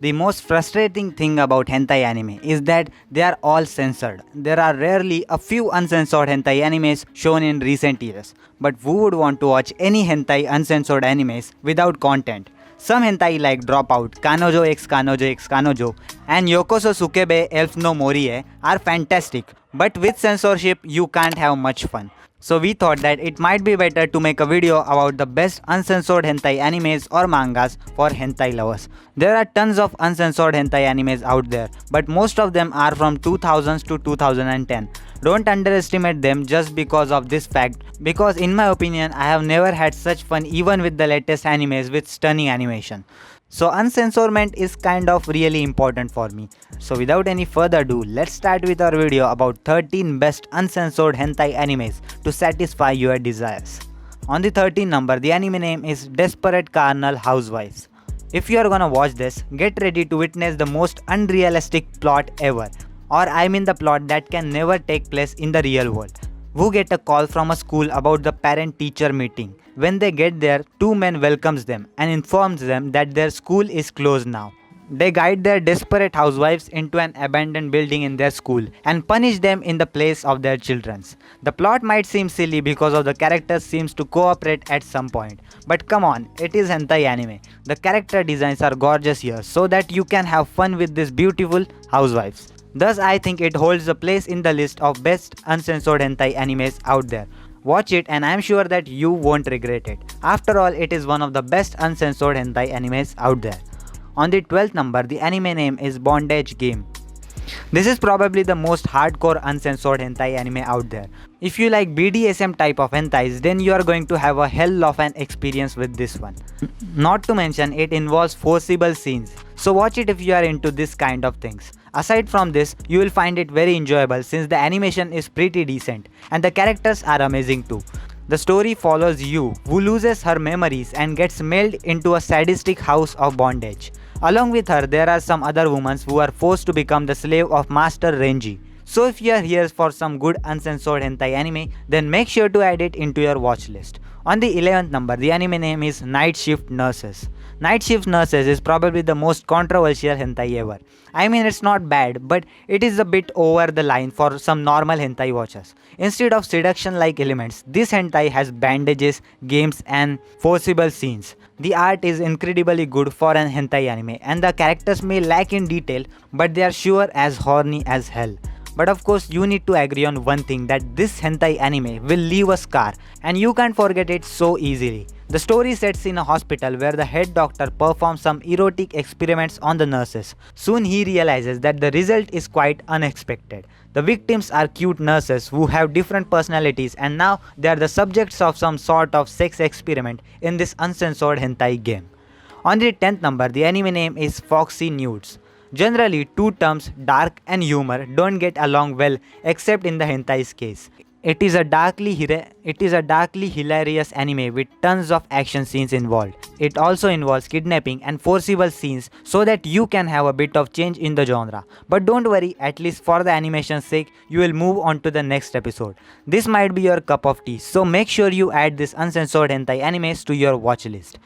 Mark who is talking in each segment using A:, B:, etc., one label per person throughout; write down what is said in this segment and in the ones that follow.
A: The most frustrating thing about hentai anime is that they are all censored. There are rarely a few uncensored hentai animes shown in recent years. But who would want to watch any hentai uncensored animes without content? Some hentai like Dropout, Kanojo x Kanojo x Kanojo, and Yokoso Sukebe Elf no Morie are fantastic, but with censorship you can't have much fun. So we thought that it might be better to make a video about the best uncensored hentai animes or mangas for hentai lovers. There are tons of uncensored hentai animes out there, but most of them are from 2000s to 2010. Don't underestimate them just because of this fact, because in my opinion I have never had such fun even with the latest animes with stunning animation. So uncensorment is kind of really important for me. So without any further ado, let's start with our video about 13 best uncensored hentai animes to satisfy your desires. On the 13th number, the anime name is Desperate Carnal Housewives. If you are gonna watch this, get ready to witness the most unrealistic plot ever. Or I mean the plot that can never take place in the real world. Who get a call from a school about the parent-teacher meeting. When they get there, two men welcomes them and informs them that their school is closed now. They guide their desperate housewives into an abandoned building in their school and punish them in the place of their children's. The plot might seem silly because of the characters seems to cooperate at some point. But come on, it is hentai anime. The character designs are gorgeous here so that you can have fun with these beautiful housewives. Thus I think it holds a place in the list of best uncensored hentai animes out there. Watch it and I am sure that you won't regret it. After all, it is one of the best uncensored hentai animes out there. On the 12th number, the anime name is Bondage Game. This is probably the most hardcore uncensored hentai anime out there. If you like BDSM type of hentais, then you are going to have a hell of an experience with this one. Not to mention, it involves forcible scenes. So watch it if you are into this kind of things. Aside from this, you will find it very enjoyable since the animation is pretty decent and the characters are amazing too. The story follows Yu, who loses her memories and gets mailed into a sadistic house of bondage. Along with her, there are some other women who are forced to become the slave of Master Renji. So if you are here for some good uncensored hentai anime, then make sure to add it into your watch list. On the 11th number, the anime name is Night Shift Nurses. Night Shift Nurses is probably the most controversial hentai ever. I mean, it's not bad, but it is a bit over the line for some normal hentai watchers. Instead of seduction-like elements, this hentai has bandages, games and forcible scenes. The art is incredibly good for an hentai anime and the characters may lack in detail, but they are sure as horny as hell. But of course you need to agree on one thing, that this hentai anime will leave a scar and you can't forget it so easily. The story sets in a hospital where the head doctor performs some erotic experiments on the nurses. Soon he realizes that the result is quite unexpected. The victims are cute nurses who have different personalities and now they are the subjects of some sort of sex experiment in this uncensored hentai game. On the 10th number, the anime name is Foxy Nudes. Generally, two terms, dark and humor, don't get along well except in the hentai's case. It is a darkly hilarious anime with tons of action scenes involved. It also involves kidnapping and forcible scenes so that you can have a bit of change in the genre. But don't worry, at least for the animation's sake, you will move on to the next episode. This might be your cup of tea, so make sure you add this uncensored hentai animes to your watch list.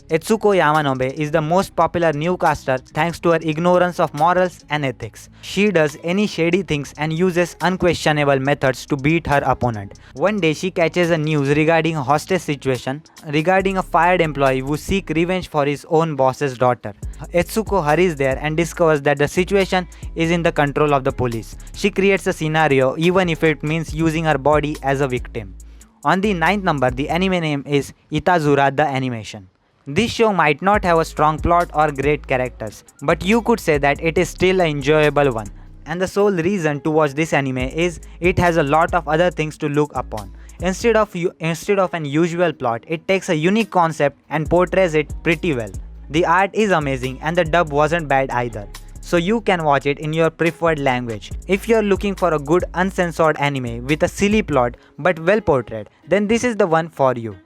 A: 𝐻뾱Yamanobe is the most popular newcaster thanks to her ignorance of morals and ethics. She does any shady things and uses unquestionable methods to beat her opponent. One day she catches a news regarding a hostage situation regarding a fired employee who seeks revenge for his own boss's daughter. 𝐻뾱hurries there and discovers that the situation is in the control of the police. She creates a scenario even if it means using her body as a victim. On the 9th number, the anime name is Itazura the Animation. This show might not have a strong plot or great characters, but you could say that it is still an enjoyable one. And the sole reason to watch this anime is it has a lot of other things to look upon. Instead of an usual plot, it takes a unique concept and portrays it pretty well. The art is amazing and the dub wasn't bad either. So you can watch it in your preferred language. If you're looking for a good uncensored anime with a silly plot but well portrayed, then this is the one for you.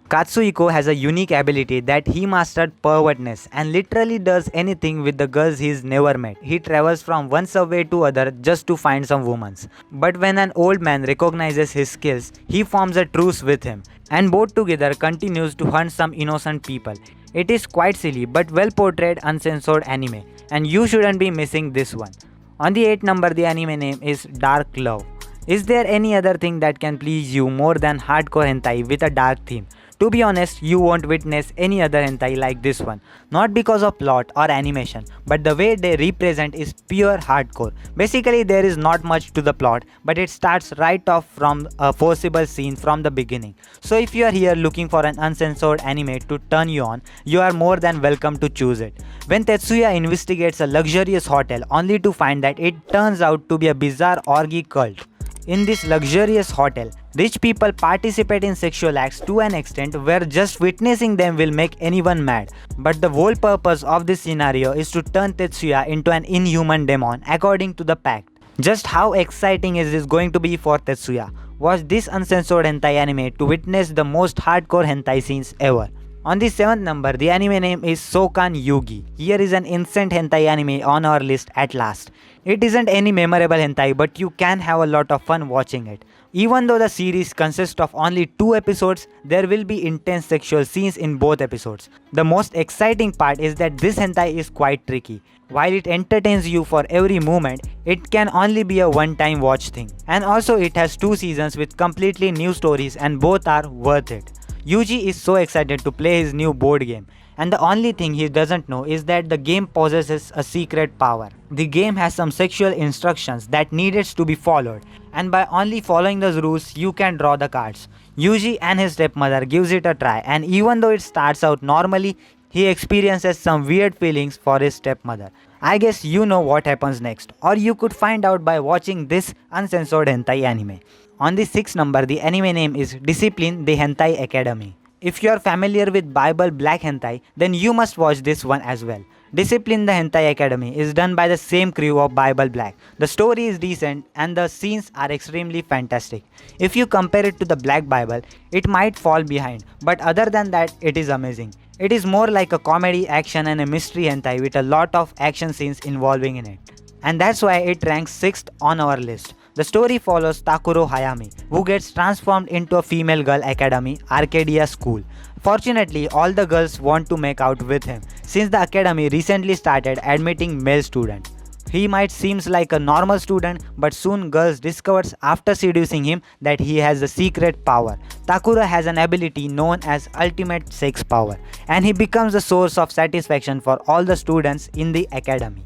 A: Katsuhiko has a unique ability that he mastered pervertness and literally does anything with the girls he's never met. He travels from one subway to other just to find some women. But when an old man recognizes his skills, he forms a truce with him and both together continues to hunt some innocent people. It is quite silly but well portrayed uncensored anime. and you shouldn't be missing this one. On the 8th number, the anime name is Dark Love. Is there any other thing that can please you more than hardcore hentai with a dark theme? To be honest, you won't witness any other hentai like this one. Not because of plot or animation, but the way they represent is pure hardcore. Basically, there is not much to the plot, but it starts right off from a forcible scene from the beginning. So if you are here looking for an uncensored anime to turn you on, you are more than welcome to choose it. When Tetsuya investigates a luxurious hotel only to find that it turns out to be a bizarre orgy cult. In this luxurious hotel, rich people participate in sexual acts to an extent where just witnessing them will make anyone mad. But the whole purpose of this scenario is to turn Tetsuya into an inhuman demon according to the pact. Just how exciting is this going to be for Tetsuya? Watch this uncensored hentai anime to witness the most hardcore hentai scenes ever. On the 7th number, the anime name is Sokan Yugi. Here is an instant hentai anime on our list at last. It isn't any memorable hentai, but you can have a lot of fun watching it. Even though the series consists of only 2 episodes, there will be intense sexual scenes in both episodes. The most exciting part is that this hentai is quite tricky. While it entertains you for every moment, it can only be a one-time watch thing. And also it has 2 seasons with completely new stories and both are worth it. Yuji is so excited to play his new board game, and the only thing he doesn't know is that the game possesses a secret power. The game has some sexual instructions that needed to be followed, and by only following those rules you can draw the cards. Yuji and his stepmother gives it a try, and even though it starts out normally, he experiences some weird feelings for his stepmother. I guess you know what happens next, or you could find out by watching this uncensored hentai anime. On the 6th number, the anime name is Discipline the Hentai Academy. If you are familiar with Bible Black hentai, then you must watch this one as well. Discipline the Hentai Academy is done by the same crew of Bible Black. The story is decent and the scenes are extremely fantastic. If you compare it to the Black Bible, it might fall behind, but other than that, it is amazing. It is more like a comedy, action and a mystery hentai with a lot of action scenes involving in it. And that's why it ranks 6th on our list. The story follows Takuro Hayami, who gets transformed into a female girl academy, Arcadia School. Fortunately, all the girls want to make out with him, since the academy recently started admitting male students. He might seem like a normal student, but soon girls discovers after seducing him that he has a secret power. Takuro has an ability known as ultimate sex power, and he becomes a source of satisfaction for all the students in the academy.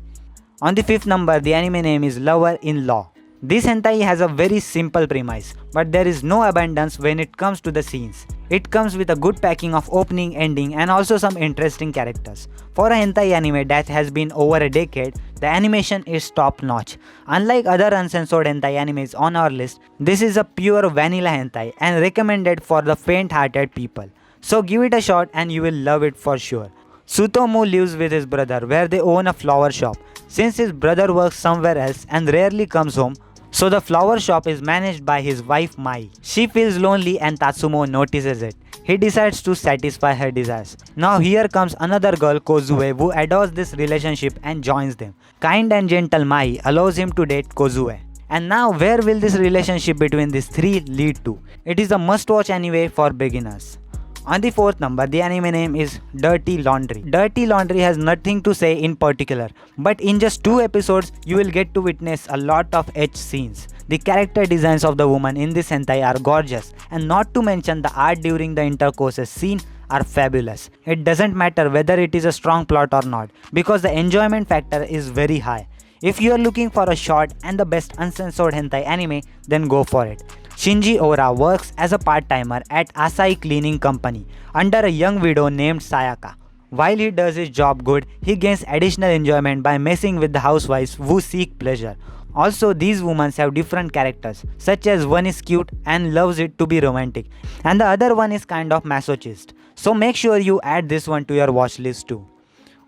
A: On the 5th number, the anime name is Lover-in-Law. This hentai has a very simple premise, but there is no abundance when it comes to the scenes. It comes with a good packing of opening, ending and also some interesting characters. For a hentai anime that has been over a decade, the animation is top notch. Unlike other uncensored hentai animes on our list, this is a pure vanilla hentai and recommended for the faint-hearted people. So give it a shot and you will love it for sure. Tsutomu lives with his brother where they own a flower shop. Since his brother works somewhere else and rarely comes home, so the flower shop is managed by his wife Mai. She feels lonely and Tatsumo notices it. He decides to satisfy her desires. Now here comes another girl, Kozue, who adores this relationship and joins them. Kind and gentle Mai allows him to date Kozue. And now where will this relationship between these three lead to? It is a must-watch anime for beginners. On the 4th number, the anime name is Dirty Laundry. Dirty Laundry has nothing to say in particular, but in just 2 episodes, you will get to witness a lot of edge scenes. The character designs of the woman in this hentai are gorgeous, and not to mention the art during the intercourses scene are fabulous. It doesn't matter whether it is a strong plot or not, because the enjoyment factor is very high. If you are looking for a short and the best uncensored hentai anime, then go for it. Shinji Ora works as a part-timer at Asahi Cleaning Company under a young widow named Sayaka. While he does his job good, he gains additional enjoyment by messing with the housewives who seek pleasure. Also, these women have different characters, such as one is cute and loves it to be romantic, and the other one is kind of masochist. So make sure you add this one to your watch list too.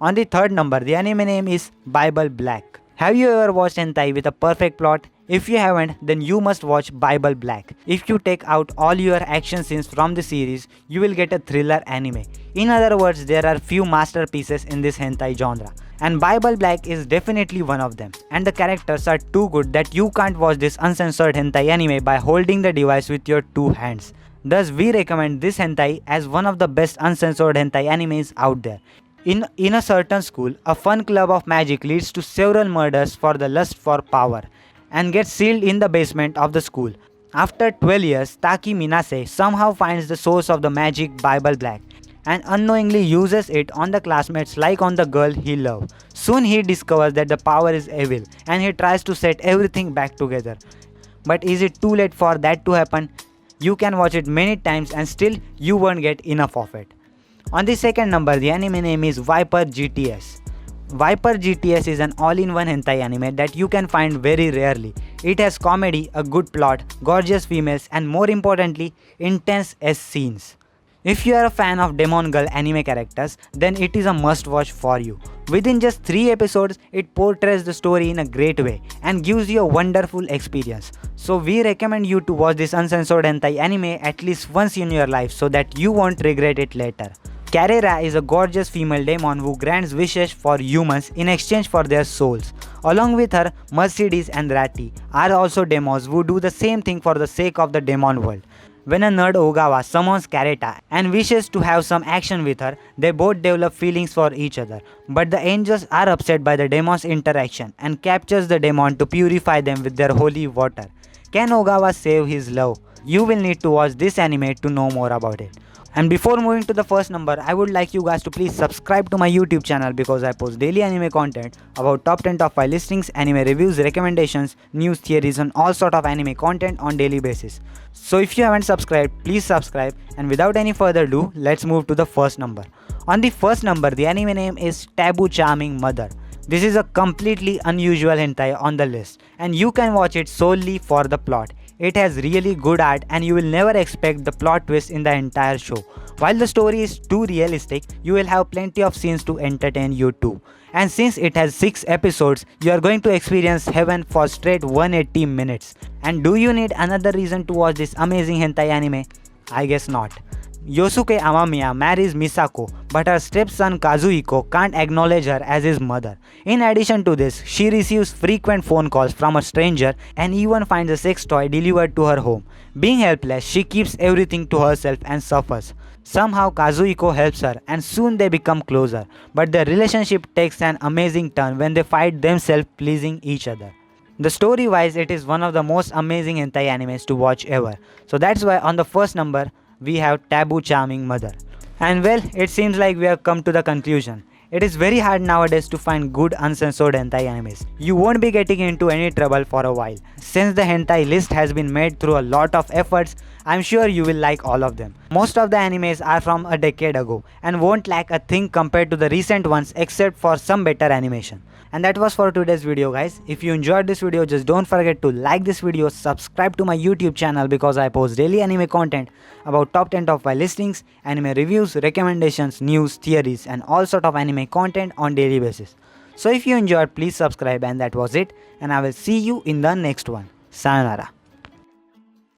A: On the 3rd number, the anime name is Bible Black. Have you ever watched hentai with a perfect plot? If you haven't, then you must watch Bible Black. If you take out all your action scenes from the series, you will get a thriller anime. In other words, there are few masterpieces in this hentai genre, and Bible Black is definitely one of them. And the characters are too good that you can't watch this uncensored hentai anime by holding the device with your 2 hands. Thus, we recommend this hentai as one of the best uncensored hentai animes out there. In a certain school, a fun club of magic leads to several murders for the lust for power and gets sealed in the basement of the school. After 12 years, Taki Minase somehow finds the source of the magic Bible Black and unknowingly uses it on the classmates like on the girl he loved. Soon he discovers that the power is evil and he tries to set everything back together. But is it too late for that to happen? You can watch it many times and still you won't get enough of it. On the second number, the anime name is Viper GTS. Viper GTS is an all-in-one hentai anime that you can find very rarely. It has comedy, a good plot, gorgeous females, and more importantly, intense scenes. If you are a fan of Demon Girl anime characters, then it is a must-watch for you. Within just 3 episodes, it portrays the story in a great way and gives you a wonderful experience. So we recommend you to watch this uncensored hentai anime at least once in your life so that you won't regret it later. Carrera is a gorgeous female demon who grants wishes for humans in exchange for their souls. Along with her, Mercedes and Ratty are also demons who do the same thing for the sake of the demon world. When a nerd Ogawa summons Carreta and wishes to have some action with her, they both develop feelings for each other. But the angels are upset by the demon's interaction and captures the demon to purify them with their holy water. Can Ogawa save his love? You will need to watch this anime to know more about it. And before moving to the first number, I would like you guys to please subscribe to my YouTube channel because I post daily anime content about top 10 top 5 listings, anime reviews, recommendations, news, theories and all sort of anime content on daily basis. So if you haven't subscribed, please subscribe, and without any further ado, let's move to the first number. On the first number, the anime name is Taboo Charming Mother. This is a completely unusual hentai on the list and you can watch it solely for the plot. It has really good art and you will never expect the plot twist in the entire show. While the story is too realistic, you will have plenty of scenes to entertain you too. And since it has 6 episodes, you are going to experience heaven for straight 180 minutes. And do you need another reason to watch this amazing hentai anime? I guess not. Yosuke Amamiya marries Misako, but her stepson Kazuhiko can't acknowledge her as his mother. In addition to this, she receives frequent phone calls from a stranger and even finds a sex toy delivered to her home. Being helpless, she keeps everything to herself and suffers. Somehow Kazuhiko helps her and soon they become closer, but their relationship takes an amazing turn when they fight themselves pleasing each other. The story wise, it is one of the most amazing hentai animes to watch ever. So that's why on the first number, we have Taboo Charming Mother. And well, it seems like we have come to the conclusion. It is very hard nowadays to find good uncensored hentai animes. You won't be getting into any trouble for a while. Since the hentai list has been made through a lot of efforts, I'm sure you will like all of them. Most of the animes are from a decade ago and won't lack a thing compared to the recent ones except for some better animation. And that was for today's video guys. If you enjoyed this video, just don't forget to like this video, subscribe to my YouTube channel because I post daily anime content about top 10 top 5 listings, anime reviews, recommendations, news, theories and all sort of anime content on daily basis. So if you enjoyed, please subscribe, and that was it, and I will see you in the next one. Sayonara.